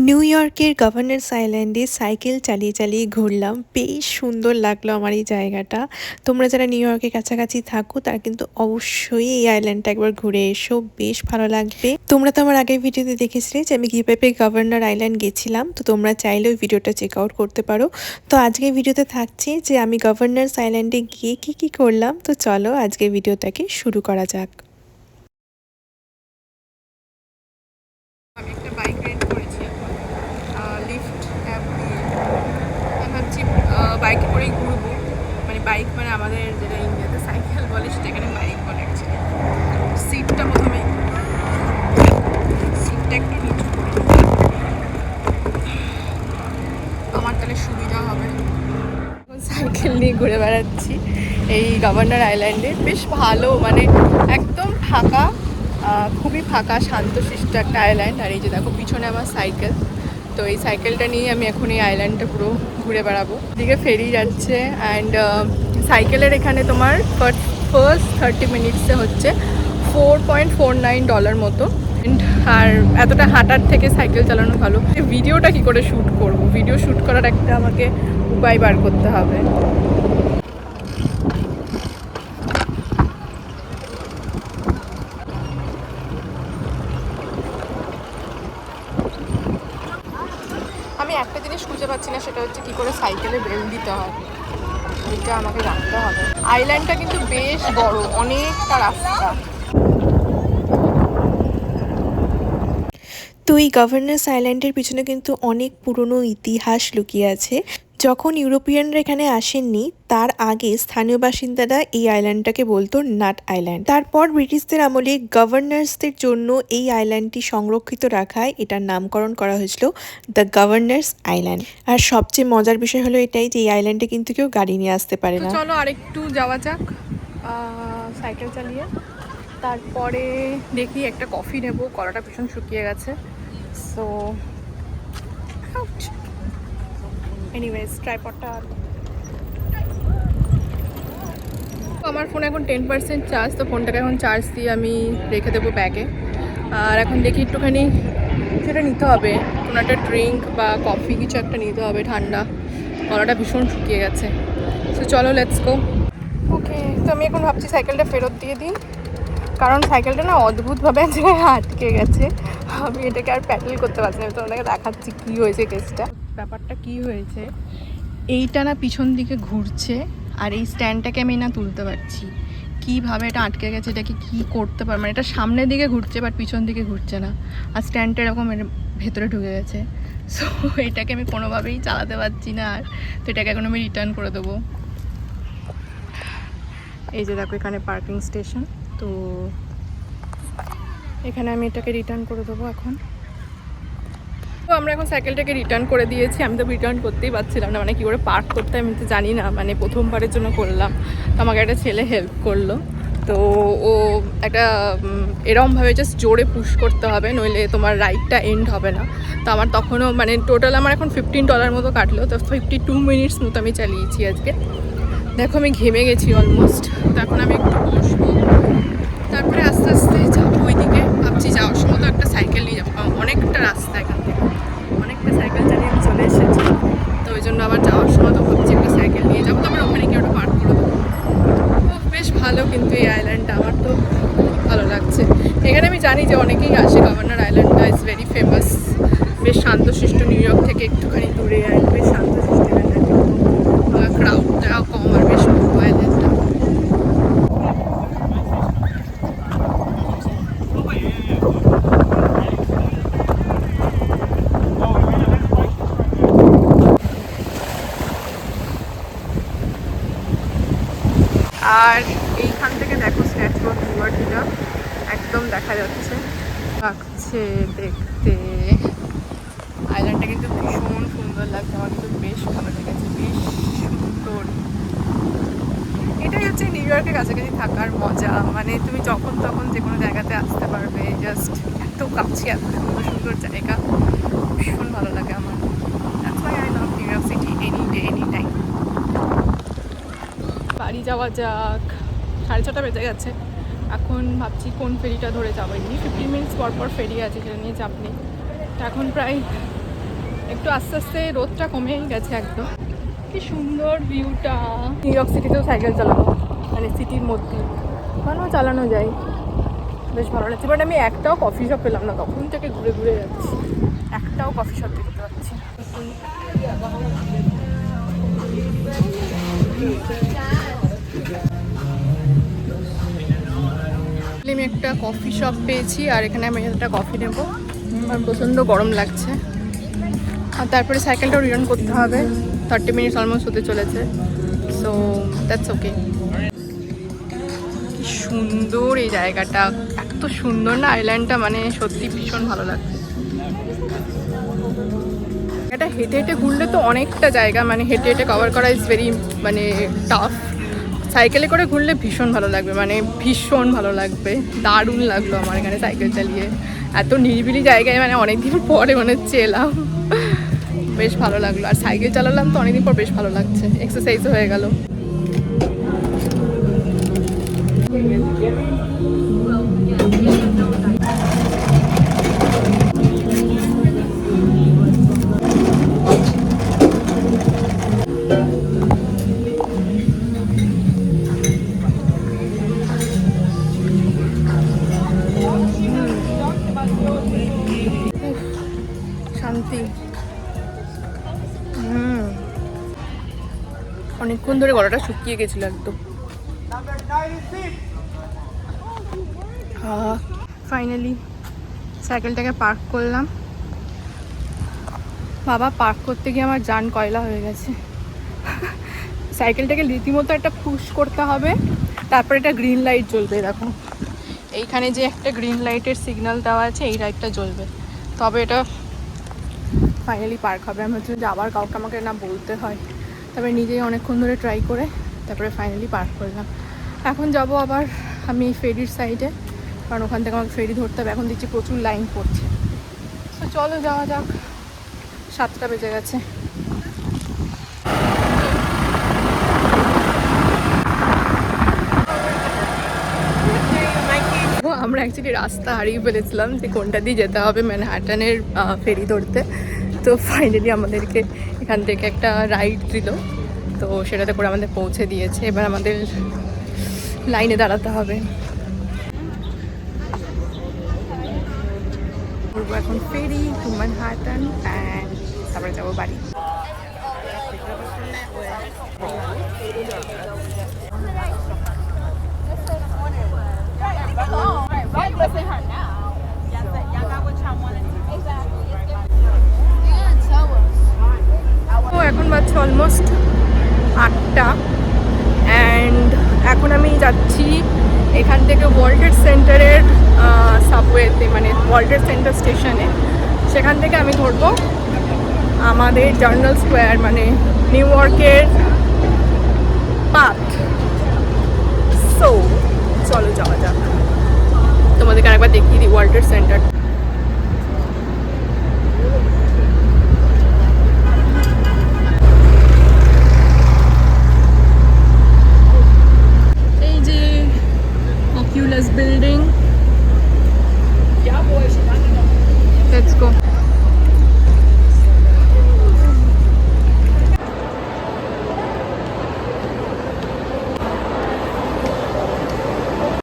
New ইয়র্কের governors আইল্যান্ডে cycle চালিয়ে চালিয়ে ঘুরলাম। বেশ সুন্দর লাগলো আমার এই জায়গাটা। তোমরা যারা নিউ ইয়র্কের কাছাকাছি থাকো তারা কিন্তু অবশ্যই এই আইল্যান্ডটা একবার ঘুরে এসো, বেশ ভালো লাগবে। তোমরা তো আমার আগের ভিডিওতে দেখেছিলে যে আমি কিভাবে গভর্নর আইল্যান্ড গেছিলাম, তো তোমরা চাইলে ওই ভিডিওটা চেক আউট করতে পারো। তো আজকের ভিডিওতে থাকছে যে আমি গভর্নরস আইল্যান্ডে গিয়ে কি করলাম। তো চলো আজকের ভিডিওটাকে শুরু করা যাক। আমি একটা বাইক রেন্ট করেছি এখন লিফট অ্যাপ দিয়ে। আমি ভাবছি বাইকে করেই ঘুরবো, মানে বাইক মানে আমাদের যেটা ইন্ডিয়াতে সাইকেল বলে সেটা এখানে বাইক বলে অ্যাকচুয়ালি। সিটটা প্রথমে সিটটা একটু নিচু করে আমার তাহলে সুবিধা হবে। এখন সাইকেল নিয়ে ঘুরে বেড়াচ্ছি এই গভর্নর আইল্যান্ডে। বেশ ভালো, মানে একদম ফাঁকা, খুবই ফাঁকা শান্তশিষ্ট একটা আইল্যান্ড। আর এই যে দেখো পিছনে আমার সাইকেল, তো এই সাইকেলটা নিয়ে আমি এখন এই আইল্যান্ডটা পুরো ঘুরে বেড়াবো। এদিকে ফেরি যাচ্ছে অ্যান্ড সাইকেলের এখানে তোমার ফার্স্ট 30 মিনিটসে হচ্ছে $4.49 মতো। আর এতটা হাঁটার থেকে সাইকেল চালানো ভালো। ভিডিওটা কি করে শ্যুট করব, ভিডিও শ্যুট করার একটা আমাকে উপায় বার করতে হবে। আমি একটা জিনিস খুঁজে পাচ্ছি না, সেটা হচ্ছে কি করে সাইকেলে বেল দিতে হয়। এটা আমাকে জানতে হবে। আইল্যান্ডটা কিন্তু বেশ বড়, অনেকটা রাস্তা। তো এই গভর্নরস আইল্যান্ডের পিছনে কিন্তু অনেক পুরনো ইতিহাস লুকিয়ে আছে। যখন ইউরোপিয়ানরা এখানে আসেননি তার আগে স্থানীয় বাসিন্দারা এই আইল্যান্ডটাকে বলতো নাট আইল্যান্ড। তারপর ব্রিটিশদের আমলে গভর্নর্সদের জন্য এই আইল্যান্ডটি সংরক্ষিত রাখায় এটার নামকরণ করা হয়েছিল দ্য গভর্নরস আইল্যান্ড। আর সবচেয়ে মজার বিষয় হলো এটাই যে এই আইল্যান্ডে কিন্তু কেউ গাড়ি নিয়ে আসতে পারে না। চলো আরেকটু যাওয়া যাক সাইকেল চালিয়ে। তারপরে দেখি একটা কফি নেবো, কলাটা ভীষণ শুকিয়ে গেছে। সো এনিওয়েজ ট্রাইপডটা আমার ফোনে এখন 10% চার্জ, তো ফোনটাকে এখন চার্জ দিয়ে আমি রেখে দেবো ব্যাগে। আর এখন দেখি একটুখানি সেটা নিতে হবে, কোনো একটা ড্রিঙ্ক বা কফি কিছু একটা নিতে হবে ঠান্ডা। গলাটা ভীষণ শুকিয়ে গেছে। সো চলো লেটস গো। ওকে, তো আমি এখন ভাবছি সাইকেলটা ফেরত দিয়ে দিই, কারণ সাইকেলটা না অদ্ভুতভাবে আটকে গেছে। আমি এটাকে আর প্যাডেল করতে পারছি না। আমি তোমাদেরকে দেখাচ্ছি কী হয়েছে কেসটা। ব্যাপারটা কী হয়েছে, এইটা না পিছন দিকে ঘুরছে আর এই স্ট্যান্ডটাকে আমি না তুলতে পারছি। কীভাবে এটা আটকে গেছে, এটাকে কী করতে পার, মানে এটা সামনের দিকে ঘুরছে বাট পিছন দিকে ঘুরছে না। আর স্ট্যান্ডটা এরকম ভেতরে ঢুকে গেছে। সো এটাকে আমি কোনোভাবেই চালাতে পারছি না। আর তো এটাকে এখন আমি রিটার্ন করে দেবো। এই যে দেখো এখানে পার্কিং স্টেশন, তো এখানে আমি এটাকে রিটার্ন করে দেবো এখন। তো আমরা এখন সাইকেলটাকে রিটার্ন করে দিয়েছি। আমি তো রিটার্ন করতেই পারছিলাম না, মানে কী করে পার্ক করতে আমি তো জানি না, মানে প্রথমবারের জন্য করলাম। তো আমাকে একটা ছেলে হেল্প করলো। তো ও একটা এরমভাবে জাস্ট জোরে পুশ করতে হবে, নইলে তোমার রাইডটা এন্ড হবে না। তো আমার তখনও মানে টোটাল আমার এখন $15 মতো কাটলো। তো 52 মিনিটস মতো আমি চালিয়েছি আজকে। দেখো আমি ঘেমে গেছি অলমোস্ট। তো এখন আমি একটু বসবো, তারপরে আস্তে আস্তে যাবো ওইদিকে। ভাবছি যাওয়ার সময় তো একটা সাইকেল নিয়ে যাবো, কারণ অনেকটা রাস্তা এখান থেকে, অনেকটা সাইকেল চালিয়ে আমি চলে এসেছি। তো ওই জন্য আবার যাওয়ার সময় তো ভাবছি একটা সাইকেল নিয়ে যাবো, তারপরে ওখানে গিয়ে ওটা পার্ক করে দেবো। বেশ ভালো কিন্তু এই আইল্যান্ডটা, আমার তো ভালো লাগছে। এখানে আমি জানি যে অনেকেই আসে, গভর্নর আইল্যান্ডটা ইজ ভেরি ফেমাস। বেশ শান্তশিষ্ট, নিউ ইয়র্ক থেকে একটুখানি দূরে, আর বেশ শান্তশিষ্ট আইল্যান্ড, ক্রাউডটা কম আর বেশ বড় আইল্যান্ডটা। আর এইখান থেকে দেখো স্ট্যাচু অফ লিবার্টিটা একদম দেখা যাচ্ছে, লাগছে দেখতে। আইল্যান্ডটা কিন্তু ভীষণ সুন্দর লাগছে, আমার কিন্তু বেশ ভালো লেগেছে, বেশ সুন্দর। এটাই হচ্ছে নিউ ইয়র্কের কাছাকাছি থাকার মজা, মানে তুমি যখন তখন যে কোনো জায়গাতে আসতে পারবে। জাস্ট এত কাছে, এত সুন্দর সুন্দর জায়গা, ভীষণ ভালো লাগে আমার। That's why I love new York city any day any time. বাড়ি যাওয়া যাক, 6:30 বেজে গেছে। এখন ভাবছি কোন ফেরিটা ধরে যাবো। এমনি 15 মিনিটস পর পর ফেরি আছে, সেটা নিয়ে চাপ নেই। এখন প্রায় একটু আস্তে আস্তে রোদটা কমেই গেছে একদম। কি সুন্দর ভিউটা। নিউ ইয়র্ক সিটিতেও সাইকেল চালাবো, মানে সিটির মধ্যে মানেও চালানো যায়, বেশ ভালো লাগছে। বাট আমি একটাও কফি শপ পেলাম না, তখন থেকে ঘুরে ঘুরে যাচ্ছি, একটাও কফি শপ দেখতে পাচ্ছি। আমি একটা কফি শপ পেয়েছি আর এখানে আমি একটা কফি নেবো। আর প্রচণ্ড গরম লাগছে। আর তারপরে সাইকেলটাও রিটার্ন করতে হবে, 30 মিনিটস অলমোস্ট হতে চলেছে। So that's okay. কি সুন্দর এই জায়গাটা, এত সুন্দর না আইল্যান্ডটা, মানে সত্যি ভীষণ ভালো লাগছে। এটা হেঁটে হেঁটে ঘুরলে তো অনেকটা জায়গা, মানে হেঁটে হেঁটে কভার করা ইজ ভেরি মানে টাফ। সাইকেলে করে ঘুরলে ভীষণ ভালো লাগবে, মানে ভীষণ ভালো লাগবে। দারুণ লাগলো আমার এখানে সাইকেল চালিয়ে, এত নিরিবিলি জায়গায়, মানে অনেকদিন পরে মানে এলাম, বেশ ভালো লাগলো। আর সাইকেল চালালাম তো অনেকদিন পর, বেশ ভালো লাগছে, এক্সারসাইজও হয়ে গেল। শান্তি। অনেকক্ষণ ধরে গলাটা শুকিয়ে গেছিল একদম। ফাইনালি সাইকেলটাকে পার্ক করলাম। বাবা, পার্ক করতে গিয়ে আমার জান কয়লা হয়ে গেছে। সাইকেলটাকে রীতিমতো একটা পুশ করতে হবে, তারপরে একটা গ্রিন লাইট জ্বলবে। দেখো এইখানে যে একটা গ্রিন লাইটের সিগন্যাল দেওয়া আছে, এই লাইটটা জ্বলবে, তবে এটা ফাইনালি পার্ক হবে। আমি হচ্ছে যে আবার কাউকে আমাকে না বলতে হয়, তারপরে নিজেই অনেকক্ষণ ধরে ট্রাই করে তারপরে ফাইনালি পার্ক করলাম। এখন যাব আবার আমি ফেরির সাইডে, কারণ ওখান থেকে আমাকে ফেরি ধরতে হবে। এখন দেখছি প্রচুর লাইন পড়ছে। তো চলো যাওয়া যাক, 7টা বেজে গেছে। আমরা অ্যাকচুয়ালি রাস্তা হারিয়ে ফেলেছিলাম যে কোনটা দিয়ে যেতে হবে ম্যানহাটনের ফেরি ধরতে। তো ফাইনালি আমাদেরকে এখান থেকে একটা রাইড দিল, তো সেটাতে করে আমাদের পৌঁছে দিয়েছে। এবার আমাদের লাইনে দাঁড়াতে হবে। এখন ফেরি টু ম্যানহাটন অ্যান্ড তারপরে যাবো বাড়ি। তো এখন বাজছে অলমোস্ট 8টা অ্যান্ড এখন আমি যাচ্ছি এখান থেকে ওয়ার্ল্ড ট্রেড সেন্টারের সাবওয়েতে, মানে ওয়ার্ল্ড ট্রেড সেন্টার স্টেশনে। সেখান থেকে আমি ধরবো আমাদের জার্নাল স্কোয়ার, মানে নিউ ইয়র্কের পাথ। সো চলো যাওয়া যাক, তোমাদেরকে আরেকবার দেখিয়ে দিই ওয়ার্ল্ড ট্রেড সেন্টার।